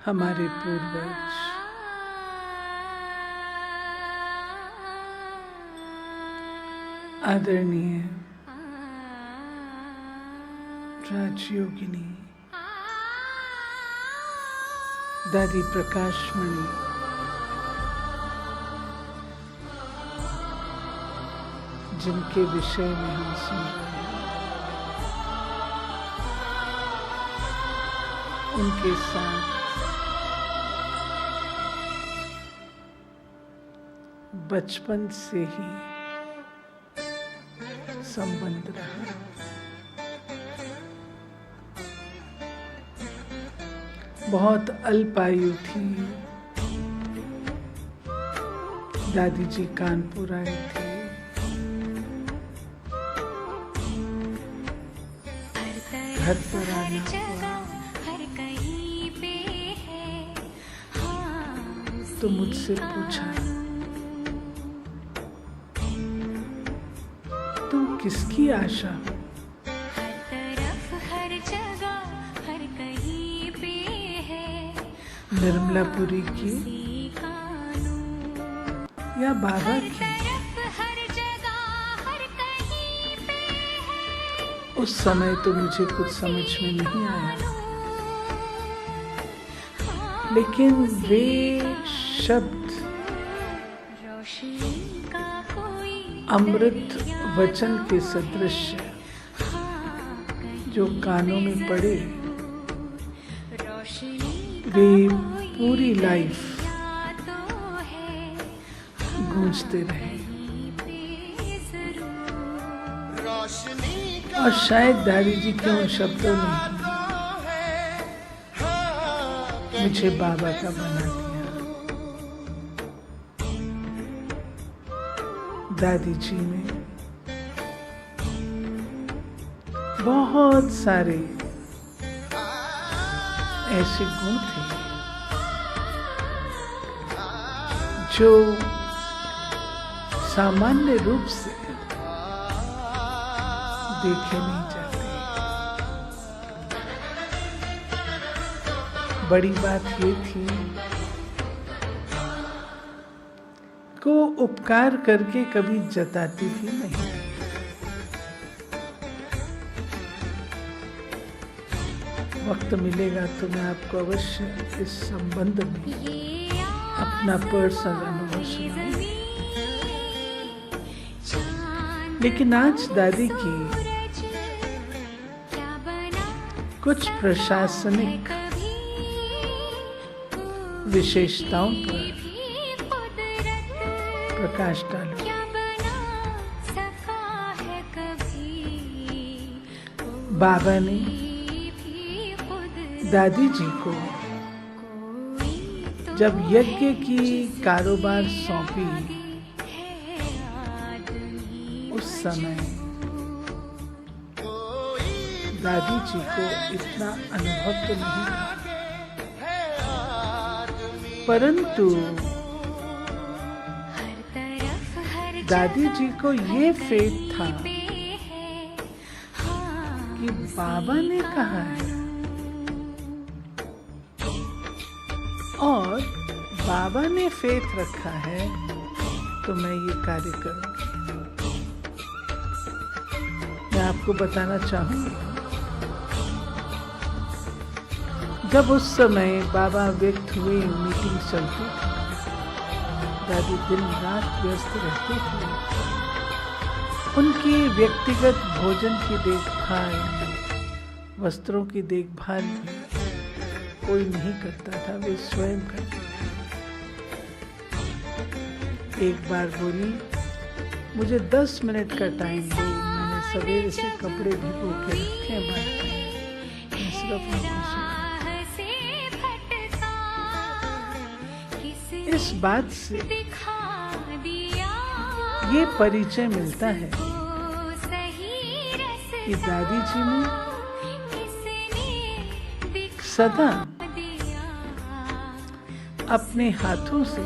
हमारे पूर्वज आदरणीय राजयोगिनी दादी प्रकाशमणि जिनके विषय में हम सुन रहे हैं, उनके साथ बचपन से ही संबंध रहा। बहुत अल्पायु थी, दादी जी कानपुर आए थे। घर पर आना हुआ तो मुझसे पूछा, तुम किसकी आशा हो? निर्मलापुरी की या बाबा की? उस समय तो मुझे कुछ समझ में नहीं आया, लेकिन वे शब्द अमृत वचन के सदृश जो कानों में पड़े, वे पूरी लाइफ गूंजते रहे। और शायद दादी जी के उन शब्दों ने मुझे बाबा का बना दिया। दादी जी में बहुत सारे ऐसे गुण थे जो सामान्य रूप से देखे नहीं जाते। बड़ी बात ये थी को उपकार करके कभी जताती भी नहीं। वक्त मिलेगा तो मैं आपको अवश्य इस संबंध में अपना पर्सनल अनुभव सुनाऊंगी। लेकिन आज दादी की कुछ प्रशासनिक विशेषताओं पर प्रकाश डालूं। बाबा ने दादी जी को जब यज्ञ की कारोबार सौंपी, उस समय दादी जी को इतना अनुभव तो नहीं था, परंतु दादी जी को ये फेथ था कि बाबा ने कहा है और बाबा ने फेथ रखा है तो मैं ये कार्य करूंगी। मैं आपको बताना चाहूंगी, जब उस समय बाबा व्यक्त हुए मीटिंग चलती थी, दादी दिन रात व्यस्त रहती थी। उनकी व्यक्तिगत भोजन की देखभाल, वस्त्रों की देखभाल भी कोई नहीं करता था, वे स्वयं करते थे। एक बार बोली, मुझे 10 मिनट का टाइम दो, मैंने सवेरे से कपड़े भिगो के रखे हैं, मैं सिर्फ उनको इस बात से ये परिचय मिलता है कि दादी जी ने सदा अपने हाथों से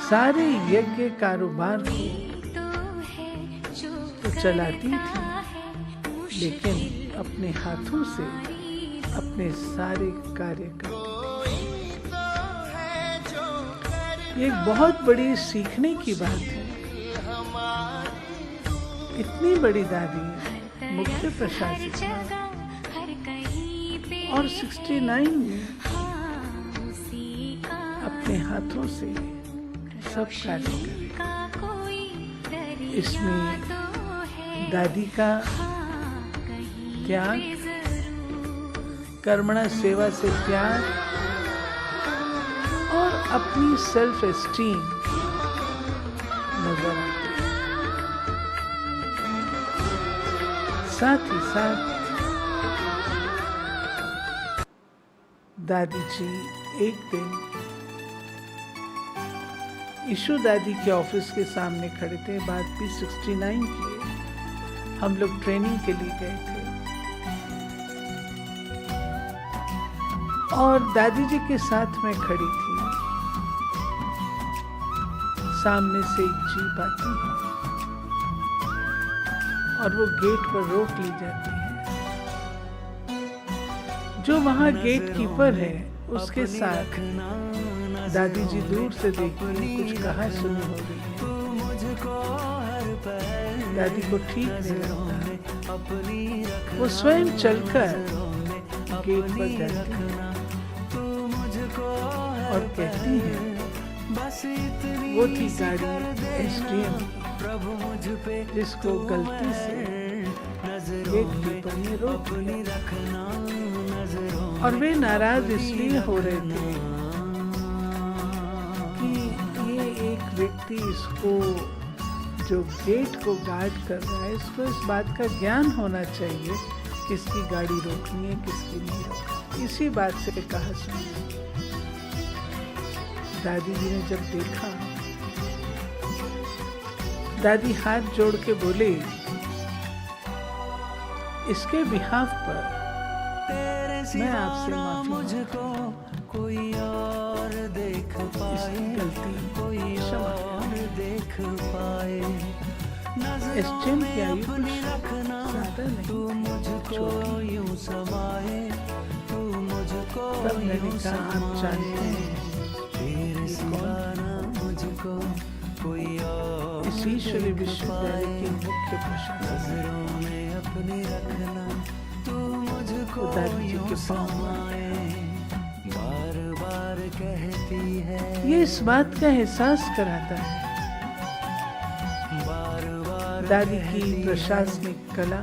सारे यज्ञ कारोबार को तो चलाती थी, लेकिन अपने हाथों से अपने सारे कार्य करती थी। ये एक बहुत बड़ी सीखने की बात है। इतनी बड़ी दादी मुख्य प्रशासिका और 69 में अपने हाथों से सब कार्य करे। इसमें दादी का त्याग, कर्मणा सेवा से प्यार और अपनी सेल्फ एस्टीम नजर आती है। साथ ही साथ दादी जी एक दिन ईशु दादी के ऑफिस के सामने खड़े थे। बात भी 69 की है। हम लोग ट्रेनिंग के लिए गए थे और दादी जी के साथ मैं खड़ी थी। सामने से एक जीप आती है और वो गेट पर रोक ली जाती है। जो वहाँ गेट कीपर है उसके साथ दादी जी दूर से देखी कुछ कहा सुनी हो रही है। दादी को ठीक नहीं लगता। वो स्वयं चलकर गेट पर जाती है और कहती है, वो थी गाड़ी SDM जिसको गलती से गेट कीपर ने रोक लिया और वे नाराज इसलिए हो रहे थे कि ये एक व्यक्ति इसको जो गेट को गार्ड कर रहा है, इसको इस बात का ज्ञान होना चाहिए किसकी गाड़ी रोकनी है किसकी नहीं रोकनी। इसी बात से कहा सुना। दादी जी ने जब देखा, दादी हाथ जोड़ के बोले, इसके बिहाफ पर मैं आपसे माफी मांगता हूं। कोई और देख पाए, गलती क्षमा देख पाए। SDM की आयु ज्यादा नहीं, छोटी। तब मैंने कहा, आप जानते हैं इस ईश्वरीय विश्वविद्यालय के मुख्य प्रशासक दादी जी के पाँव बार कहती है। ये इस बात का एहसास कराता है दादी की प्रशासनिक कला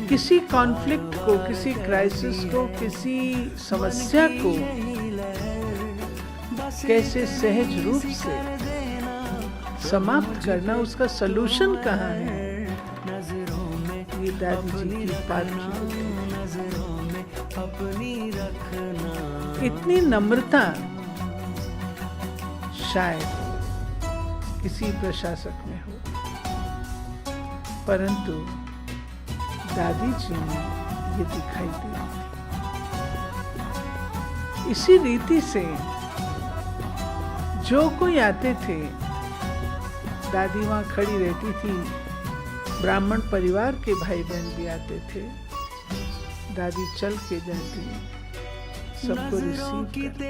किसी कॉन्फ्लिक्ट को, किसी क्राइसिस को, किसी समस्या को कैसे सहज रूप से समाप्त करना, उसका सलूशन कहाँ है, ये दादी जी की पालकी। इतनी नम्रता शायद किसी प्रशासक में हो, परंतु दादी जी में ये दिखाई दिया। इसी रीति से जो कोई आते थे, दादी वहाँ खड़ी रहती थी। ब्राह्मण परिवार के भाई बहन भी आते थे। दादी चल के जाती, सबको रिसीव करती।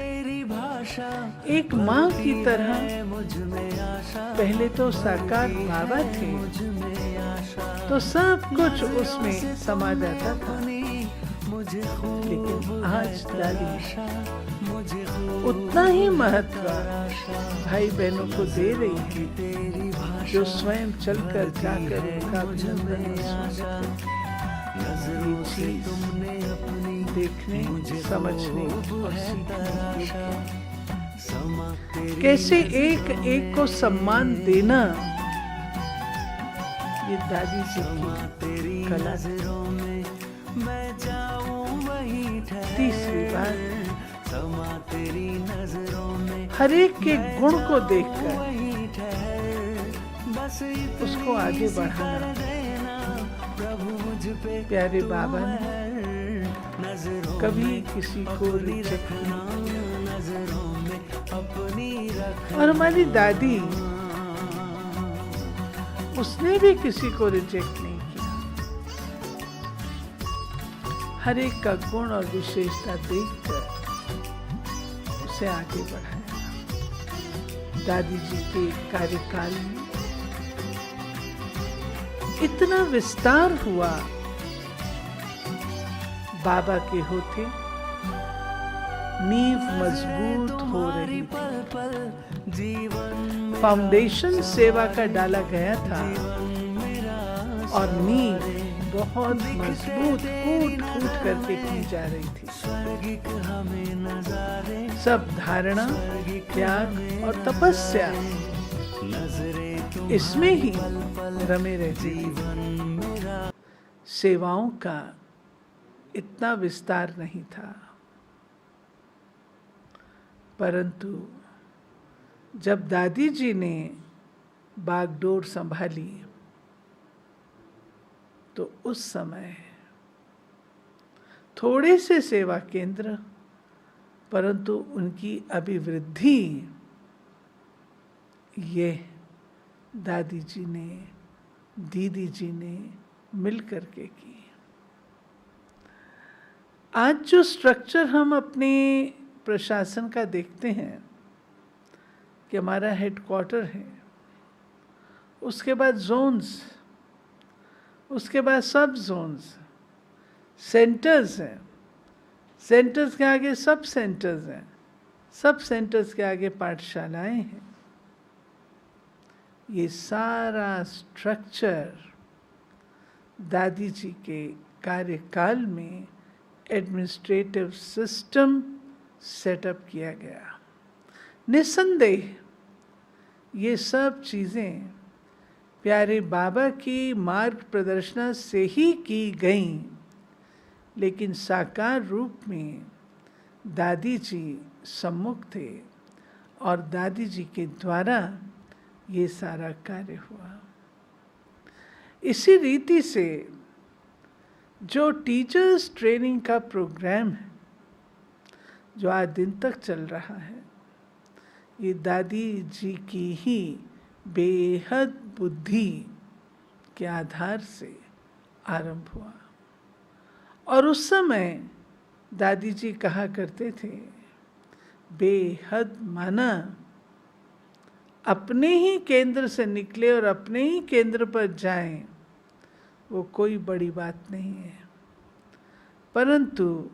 एक माँ की तरह पहले तो साकार बाबा थे, तो सब कुछ उसमें समा जाता था। लेकिन आज दादी उतना ही महत्व भाई बहनों को दे रही है जो स्वयं चलकर जाकर उनका अभिनंदन देखने, समझने और सीखने। कैसे एक एक को सम्मान देना, ये दादी जी की कला। तीसरी बात, हर एक के गुण को देखकर उसको आगे बढ़ाना। प्यारे बाबा ने कभी किसी को रिजेक्ट नहीं, और हमारी दादी, उसने भी किसी को रिजेक्ट नहीं किया। हर एक का गुण और विशेषता देखकर उसे आगे बढ़ाया। दादी जी के कार्यकाल में इतना विस्तार हुआ, बाबा के होते नींव मजबूत हो रही थी। फाउंडेशन सेवा का डाला गया था और नींव बहुत मजबूत कूट कूट करके की जा रही थी। सब धारणा, त्याग और तपस्या इसमें ही रमे रहते थे। सेवाओं का इतना विस्तार नहीं था, परंतु जब दादी जी ने बागडोर संभाली तो उस समय थोड़े से सेवा केंद्र, परंतु उनकी अभिवृद्धि ये दादी जी ने, दीदी जी ने मिल करके की। आज जो स्ट्रक्चर हम अपने प्रशासन का देखते हैं कि हमारा हेडक्वार्टर है, उसके बाद जोन्स, उसके बाद सब जोन्स, सेंटर्स हैं, सेंटर्स के आगे सब सेंटर्स हैं, सब सेंटर्स के आगे पाठशालाएं हैं। ये सारा स्ट्रक्चर दादी जी के कार्यकाल में एडमिनिस्ट्रेटिव सिस्टम सेटअप किया गया। निस्संदेह ये सब चीज़ें प्यारे बाबा की मार्ग प्रदर्शना से ही की गईं, लेकिन साकार रूप में दादी जी सम्मुख थे और दादी जी के द्वारा ये सारा कार्य हुआ। इसी रीति से जो टीचर्स ट्रेनिंग का प्रोग्राम है जो आज दिन तक चल रहा है, ये दादी जी की ही बेहद बुद्धि के आधार से आरंभ हुआ। और उस समय दादी जी कहा करते थे, बेहद माना अपने ही केंद्र से निकले और अपने ही केंद्र पर जाएं, वो कोई बड़ी बात नहीं है। परंतु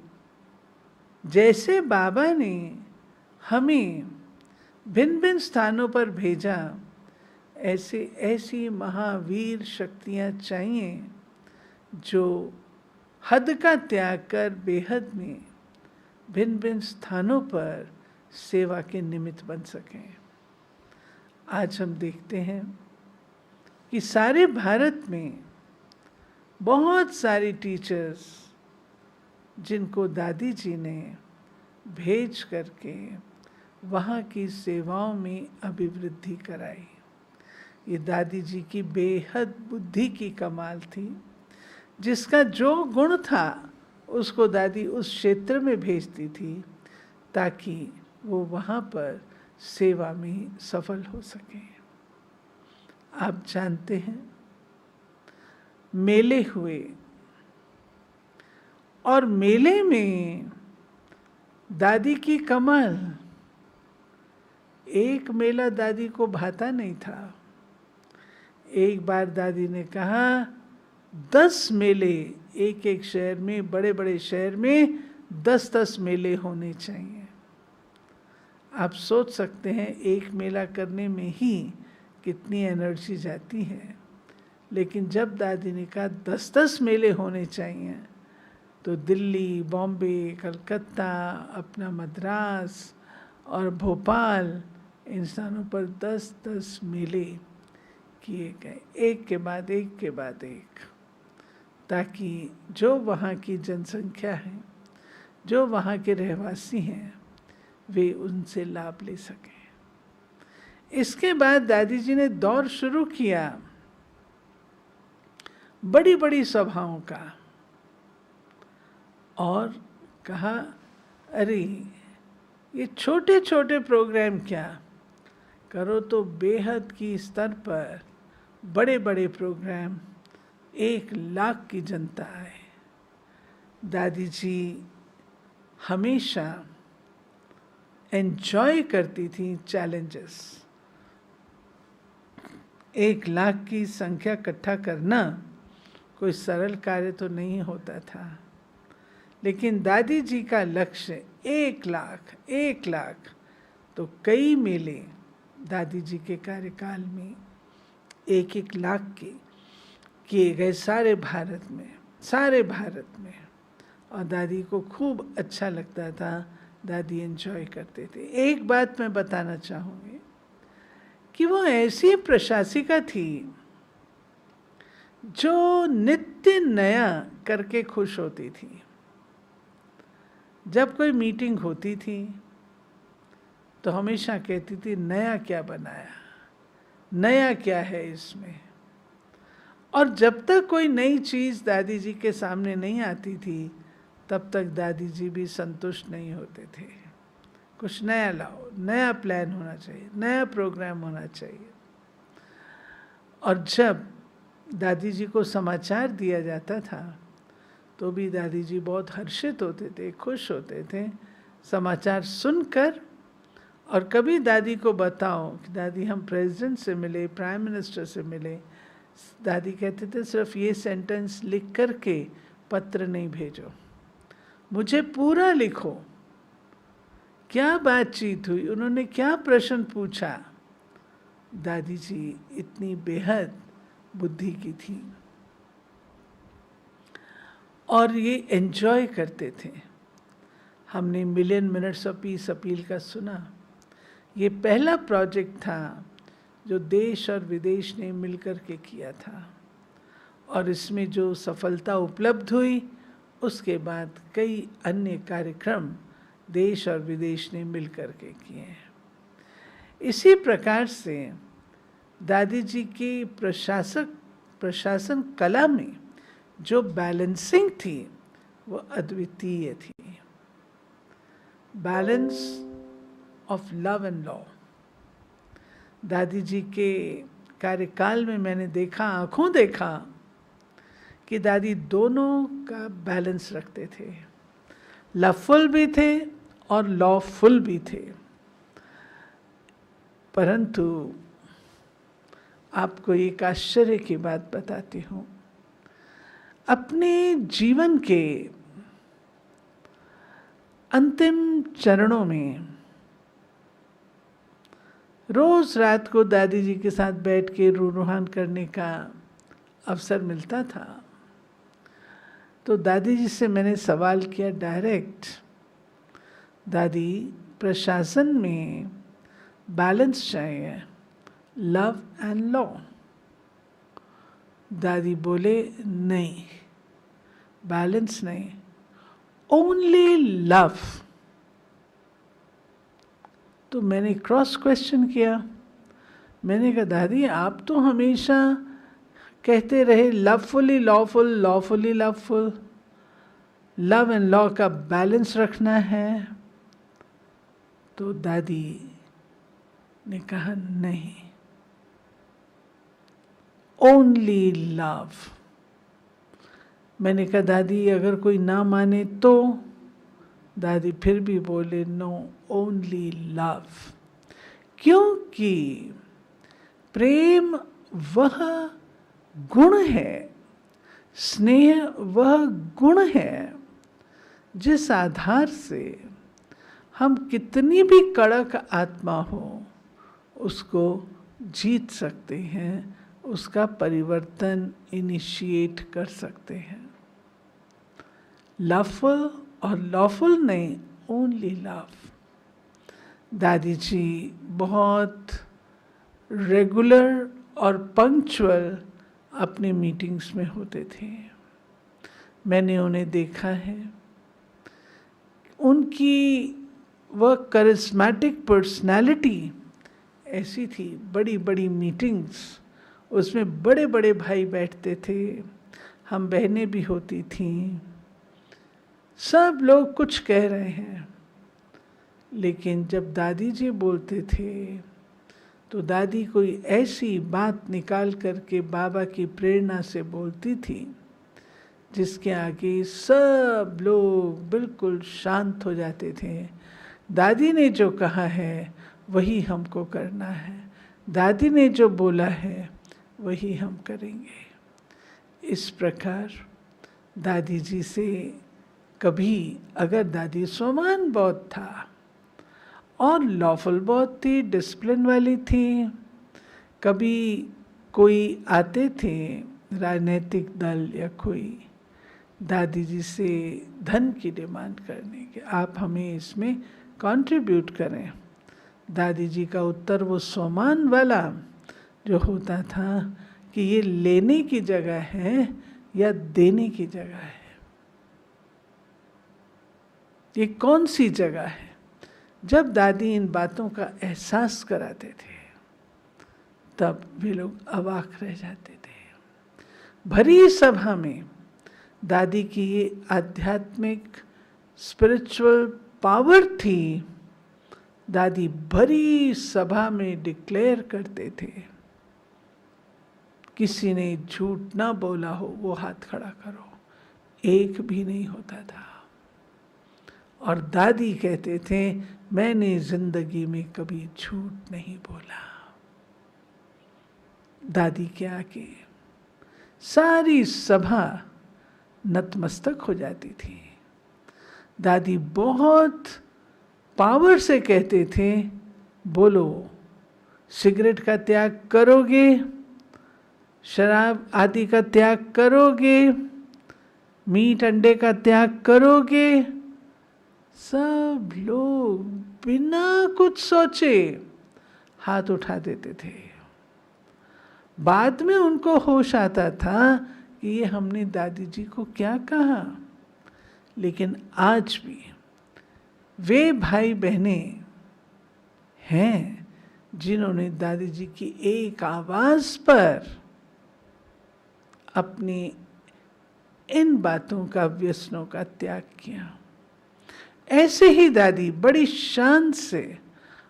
जैसे बाबा ने हमें भिन्न भिन्न स्थानों पर भेजा, ऐसी महावीर शक्तियाँ चाहिए जो हद का त्याग कर बेहद में भिन्न भिन्न स्थानों पर सेवा के निमित्त बन सकें। आज हम देखते हैं कि सारे भारत में बहुत सारी टीचर्स जिनको दादी जी ने भेज करके वहाँ की सेवाओं में अभिवृद्धि कराई। ये दादी जी की बेहद बुद्धि की कमाल थी। जिसका जो गुण था उसको दादी उस क्षेत्र में भेजती थी ताकि वो वहाँ पर सेवा में सफल हो सके। आप जानते हैं, मेले हुए और मेले में दादी की कमाल, एक मेला दादी को भाता नहीं था। एक बार दादी ने कहा 10 मेले एक एक शहर में, बड़े बड़े शहर में 10-10 मेले होने चाहिए। आप सोच सकते हैं एक मेला करने में ही कितनी एनर्जी जाती है, लेकिन जब दादी ने कहा 10-10 मेले होने चाहिए तो दिल्ली, बॉम्बे, कलकत्ता, अपना मद्रास और भोपाल, इन स्थानों पर 10-10 मेले किए गए, एक के बाद एक के बाद एक, ताकि जो वहाँ की जनसंख्या है, जो वहाँ के रहवासी हैं, वे उनसे लाभ ले सकें। इसके बाद दादी जी ने दौर शुरू किया बड़ी बड़ी सभाओं का और कहा, अरे ये छोटे छोटे प्रोग्राम क्या करो तो बेहद की स्तर पर बड़े बड़े प्रोग्राम, 1 लाख की जनता है। दादी जी हमेशा एंजॉय करती थी चैलेंजेस। 1 लाख की संख्या इकट्ठा करना कोई सरल कार्य तो नहीं होता था, लेकिन दादी जी का लक्ष्य 1 लाख, 1 लाख। तो कई मेले दादी जी के कार्यकाल में 1-1 लाख के किए गए सारे भारत में। और दादी को खूब अच्छा लगता था, दादी एंजॉय करते थे। एक बात मैं बताना चाहूँगी कि वो ऐसी प्रशासिका थी जो नित्य नया करके खुश होती थी। जब कोई मीटिंग होती थी तो हमेशा कहती थी, नया क्या बनाया, नया क्या है इसमें। और जब तक कोई नई चीज़ दादी जी के सामने नहीं आती थी, तब तक दादी जी भी संतुष्ट नहीं होते थे। कुछ नया लाओ, नया प्लान होना चाहिए, नया प्रोग्राम होना चाहिए। और जब दादी जी को समाचार दिया जाता था तो भी दादी जी बहुत हर्षित होते थे, खुश होते थे समाचार सुनकर। और कभी दादी को बताओ कि दादी हम प्रेसिडेंट से मिले, प्राइम मिनिस्टर से मिले, दादी कहते थे सिर्फ ये सेंटेंस लिख कर के पत्र नहीं भेजो, मुझे पूरा लिखो, क्या बातचीत हुई, उन्होंने क्या प्रश्न पूछा। दादी जी इतनी बेहद बुद्धि की थी और ये एंजॉय करते थे। हमने million minutes of peace appeal का सुना। ये पहला प्रोजेक्ट था जो देश और विदेश ने मिलकर के किया था, और इसमें जो सफलता उपलब्ध हुई उसके बाद कई अन्य कार्यक्रम देश और विदेश ने मिलकर के किए हैं। इसी प्रकार से दादी जी की प्रशासन कला में जो बैलेंसिंग थी वो अद्वितीय थी। Balance of love and law. दादी जी के कार्यकाल में मैंने देखा, आंखों देखा कि दादी दोनों का बैलेंस रखते थे, लवफुल भी थे और लॉफुल भी थे। परंतु आपको एक आश्चर्य की बात बताती हूँ। अपने जीवन के अंतिम चरणों में रोज रात को दादी जी के साथ बैठ के रूहान करने का अवसर मिलता था। तो दादी जी से मैंने सवाल किया डायरेक्ट, दादी प्रशासन में बैलेंस चाहिए, लव एंड लॉ। दादी बोले नहीं, बैलेंस नहीं, ओनली लव। तो मैंने क्रॉस क्वेश्चन किया। मैंने कहा दादी आप तो हमेशा कहते रहे lovefully lawful, lawfully loveful, love and law का बैलेंस रखना है। तो दादी ने कहा नहीं, ओनली लव। मैंने कहा दादी अगर कोई ना माने तो? दादी फिर भी बोले नो, ओनली लव। क्योंकि प्रेम वह गुण है, स्नेह वह गुण है जिस आधार से हम कितनी भी कड़क आत्मा हो उसको जीत सकते हैं, उसका परिवर्तन इनिशिएट कर सकते हैं। लवफुल और लॉफुल नहीं, ओनली लव। दादी जी बहुत रेगुलर और पंक्चुअल अपने मीटिंग्स में होते थे। मैंने उन्हें देखा है। उनकी वह करिस्मेटिक पर्सनालिटी ऐसी थी। बड़ी बड़ी मीटिंग्स, उसमें बड़े बड़े भाई बैठते थे, हम बहनें भी होती थीं। सब लोग कुछ कह रहे हैं, लेकिन जब दादी जी बोलते थे तो दादी कोई ऐसी बात निकाल करके बाबा की प्रेरणा से बोलती थी जिसके आगे सब लोग बिल्कुल शांत हो जाते थे। दादी ने जो कहा है वही हमको करना है, दादी ने जो बोला है वही हम करेंगे। इस प्रकार दादी जी से कभी, अगर दादी स्वमान बहुत था और लॉफुल बहुत थी, डिसिप्लिन वाली थी, कभी कोई आते थे राजनीतिक दल या कोई दादी जी से धन की डिमांड करने के, आप हमें इसमें कंट्रीब्यूट करें, दादी जी का उत्तर वो स्वमान वाला जो होता था कि ये लेने की जगह है या देने की जगह है, ये कौन सी जगह है। जब दादी इन बातों का एहसास कराते थे तब वे लोग अवाक रह जाते थे। भरी सभा में दादी की ये आध्यात्मिक स्पिरिचुअल पावर थी। दादी भरी सभा में डिक्लेयर करते थे, किसी ने झूठ ना बोला हो वो हाथ खड़ा करो, एक भी नहीं होता था। और दादी कहते थे, मैंने जिंदगी में कभी झूठ नहीं बोला। दादी के आगे सारी सभा नतमस्तक हो जाती थी। दादी बहुत पावर से कहते थे, बोलो सिगरेट का त्याग करोगे, शराब आदि का त्याग करोगे, मीट अंडे का त्याग करोगे। सब लोग बिना कुछ सोचे हाथ उठा देते थे। बाद में उनको होश आता था कि ये हमने दादी जी को क्या कहा, लेकिन आज भी वे भाई बहनें हैं जिन्होंने दादी जी की एक आवाज पर अपनी इन बातों का, व्यसनों का त्याग किया। ऐसे ही दादी बड़ी शान से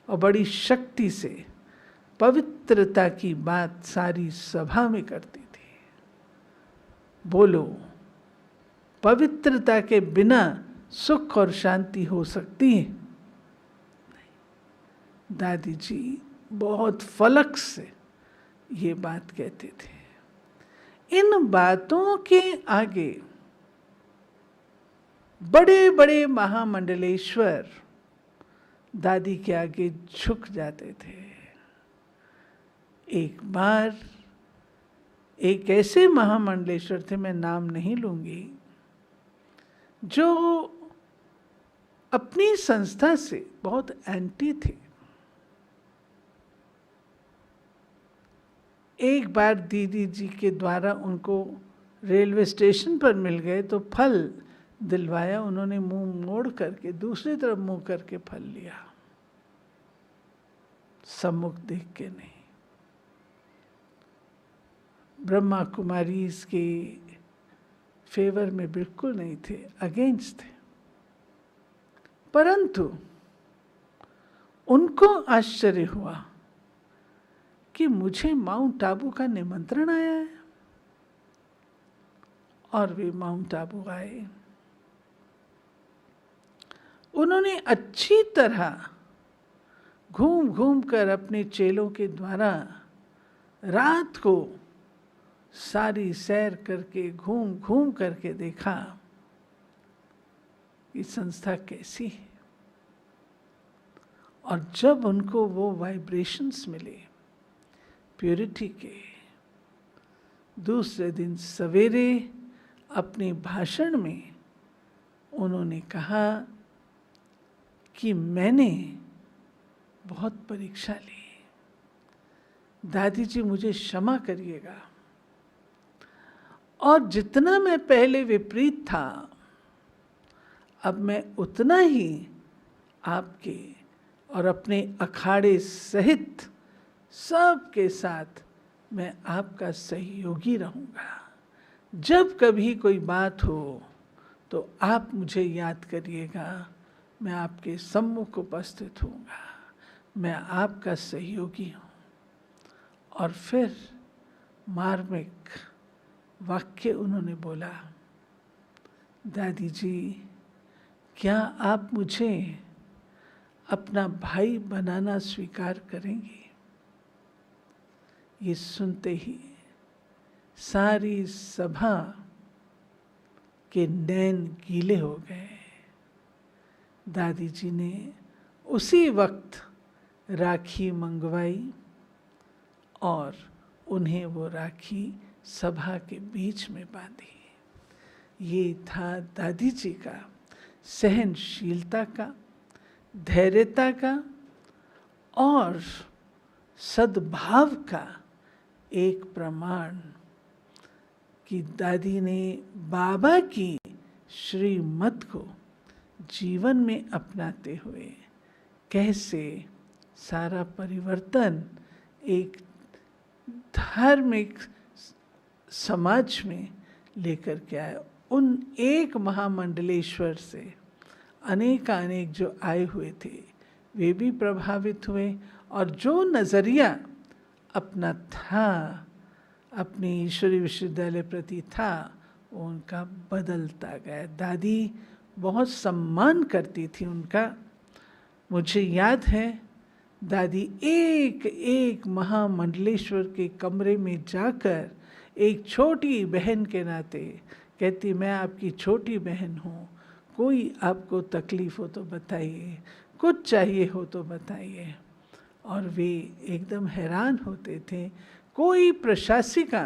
और बड़ी शक्ति से पवित्रता की बात सारी सभा में करती थी। बोलो, पवित्रता के बिना सुख और शांति हो सकती है? नहीं। दादी जी बहुत फलक से ये बात कहते थे। इन बातों के आगे बड़े बड़े महामंडलेश्वर दादी के आगे झुक जाते थे। एक बार एक ऐसे महामंडलेश्वर थे, मैं नाम नहीं लूंगी, जो अपनी संस्था से बहुत एंटी थे। एक बार दीदी जी के द्वारा उनको रेलवे स्टेशन पर मिल गए तो फल दिलवाया, उन्होंने मुंह मोड़ करके दूसरी तरफ मुंह करके फल लिया, सम्मुख देख के नहीं। ब्रह्मा कुमारी इसके फेवर में बिल्कुल नहीं थे, अगेंस्ट थे। परंतु उनको आश्चर्य हुआ कि मुझे माउंट आबू का निमंत्रण आया है, और वे माउंट आबू आए। उन्होंने अच्छी तरह घूम घूम कर अपने चेलों के द्वारा रात को सारी सैर करके, घूम घूम करके देखा कि संस्था कैसी है। और जब उनको वो वाइब्रेशंस मिले प्योरिटी के, दूसरे दिन सवेरे अपने भाषण में उन्होंने कहा कि मैंने बहुत परीक्षा ली, दादी जी मुझे क्षमा करिएगा, और जितना मैं पहले विपरीत था अब मैं उतना ही आपके और अपने अखाड़े सहित सबके साथ मैं आपका सहयोगी रहूँगा। जब कभी कोई बात हो तो आप मुझे याद करिएगा, मैं आपके सम्मुख उपस्थित होऊंगा, मैं आपका सहयोगी हूँ। और फिर मार्मिक वाक्य उन्होंने बोला, दादी जी, क्या आप मुझे अपना भाई बनाना स्वीकार करेंगी? ये सुनते ही सारी सभा के नैन गीले हो गए। दादी जी ने उसी वक्त राखी मंगवाई और उन्हें वो राखी सभा के बीच में बांधी। ये था दादी जी का सहनशीलता का, धैर्यता का और सद्भाव का एक प्रमाण कि दादी ने बाबा की श्रीमत को जीवन में अपनाते हुए कैसे सारा परिवर्तन एक धार्मिक समाज में लेकर के आए। उन एक महामंडलेश्वर से अनेक जो आए हुए थे वे भी प्रभावित हुए और जो नज़रिया अपना था, अपनी ईश्वरी विश्वविद्यालय प्रति था, उनका बदलता गया। दादी बहुत सम्मान करती थी उनका। मुझे याद है दादी एक एक महामंडलेश्वर के कमरे में जाकर एक छोटी बहन के नाते कहती, मैं आपकी छोटी बहन हूँ, कोई आपको तकलीफ़ हो तो बताइए, कुछ चाहिए हो तो बताइए। और वे एकदम हैरान होते थे। कोई प्रशासिका,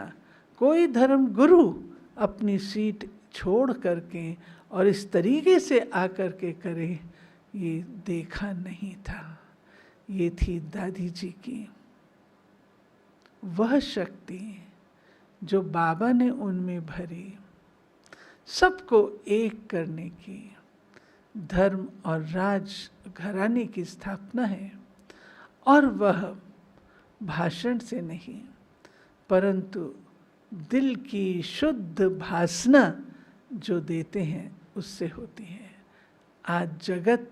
कोई धर्म गुरु अपनी सीट छोड़ करके और इस तरीके से आकर के करे, ये देखा नहीं था। ये थी दादी जी की वह शक्ति जो बाबा ने उनमें भरी, सबको एक करने की। धर्म और राज घराने की स्थापना है और वह भाषण से नहीं परंतु दिल की शुद्ध भासना जो देते हैं उससे होती है। आज जगत,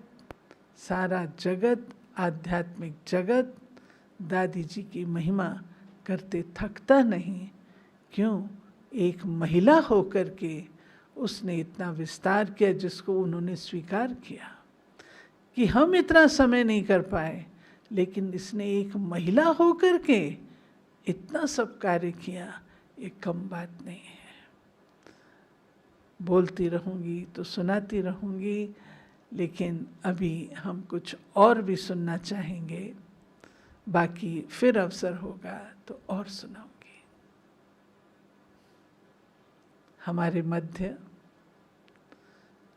सारा जगत, आध्यात्मिक जगत दादी जी की महिमा करते थकता नहीं। क्यों? एक महिला होकर के उसने इतना विस्तार किया जिसको उन्होंने स्वीकार किया कि हम इतना समय नहीं कर पाए, लेकिन इसने एक महिला होकर के इतना सब कार्य किया, ये कम बात नहीं है। बोलती रहूँगी तो सुनाती रहूँगी, लेकिन अभी हम कुछ और भी सुनना चाहेंगे। बाकी फिर अवसर होगा तो और सुनाऊंगी। हमारे मध्य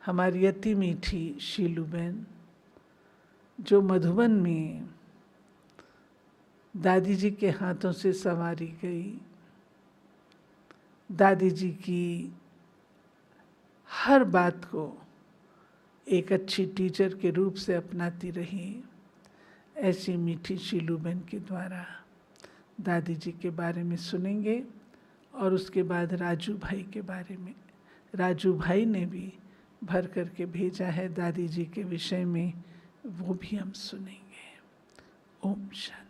हमारी अति मीठी शीलू बहन जो मधुबन में दादी जी के हाथों से संवारी गई, दादी जी की हर बात को एक अच्छी टीचर के रूप से अपनाती रही, ऐसी मीठी शीलू बहन के द्वारा दादी जी के बारे में सुनेंगे। और उसके बाद राजू भाई के बारे में, राजू भाई ने भी भर करके भेजा है दादी जी के विषय में, वो भी हम सुनेंगे। ओम शांति।